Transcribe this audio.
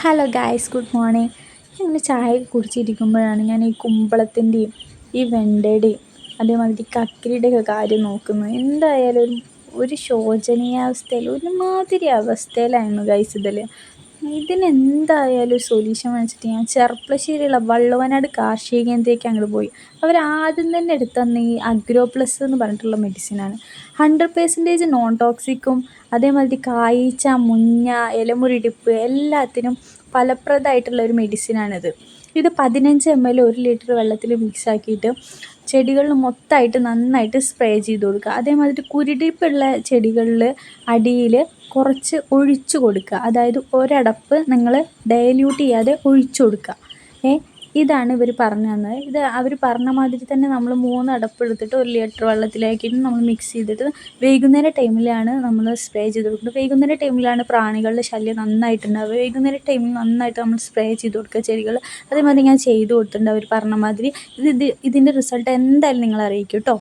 Hello guys, good morning. ഇങ്ങനെ ചായ കുടിച്ചിരിക്കുമ്പോഴാണ് ഞാൻ ഈ കുമ്പളത്തിൻ്റെയും ഈ വെണ്ടയുടെയും അതേമാതിരി കക്കിരിയുടെയൊക്കെ കാര്യം നോക്കുന്നത്. എന്തായാലും ഒരു ശോചനീയാവസ്ഥയിൽ ഒരുമാതിരി അവസ്ഥയിലായിരുന്നു ഗൈസ്. ഇതിനെന്തായാലും ഒരു സൊല്യൂഷൻ വെച്ചിട്ട് ഞാൻ ചെർപ്പളശ്ശേരിയുള്ള വള്ളുവനാട് കാർഷിക കേന്ദ്രയ്ക്ക് അങ്ങോട്ട് പോയി. അവർ ആദ്യം തന്നെ എടുത്തന്ന ഈ അഗ്രോ പ്ലസ് എന്ന് പറഞ്ഞിട്ടുള്ള മെഡിസിനാണ്. 100% നോൺ ടോക്സിക്കും അതേമാതിരി കായ്ച്ച, മുഞ്ഞ, ഇലമുരിടിപ്പ് എല്ലാത്തിനും ഫലപ്രദമായിട്ടുള്ള ഒരു മെഡിസിനാണിത്. ഇത് 15 ml 1 ലിറ്റർ വെള്ളത്തിൽ മിക്സാക്കിയിട്ട് ചെടികളിൽ മൊത്തമായിട്ട് നന്നായിട്ട് സ്പ്രേ ചെയ്ത് കൊടുക്കുക. അതേമാതിരി കുരുടിപ്പുള്ള ചെടികളിൽ അടിയിൽ കുറച്ച് ഒഴിച്ചു കൊടുക്കുക. അതായത് ഒരടപ്പ് നിങ്ങൾ ഡയല്യൂട്ട് ചെയ്യാതെ ഒഴിച്ചു കൊടുക്കുക. ഇതാണ് ഇവർ പറഞ്ഞു തന്നത്. ഇത് അവർ പറഞ്ഞ മാതിരി തന്നെ നമ്മൾ 3 അടപ്പ് എടുത്തിട്ട് 1 ലിറ്റർ വെള്ളത്തിലാക്കിയിട്ട് നമ്മൾ മിക്സ് ചെയ്തിട്ട് വൈകുന്നേര ടൈമിലാണ് നമ്മൾ സ്പ്രേ ചെയ്ത് കൊടുക്കുന്നത്. വൈകുന്നേര ടൈമിലാണ് പ്രാണികളുടെ ശല്യം നന്നായിട്ടുണ്ടാവുക. വൈകുന്നേര ടൈമിൽ നന്നായിട്ട് നമ്മൾ സ്പ്രേ ചെയ്ത് കൊടുക്കുക ചെടികൾ. അതേമാതിരി ഞാൻ ചെയ്ത് കൊടുത്തിട്ടുണ്ട് അവർ പറഞ്ഞ മാതിരി. ഇതിൻ്റെ റിസൾട്ട് എന്തായാലും നിങ്ങൾ അറിയിക്കും കേട്ടോ.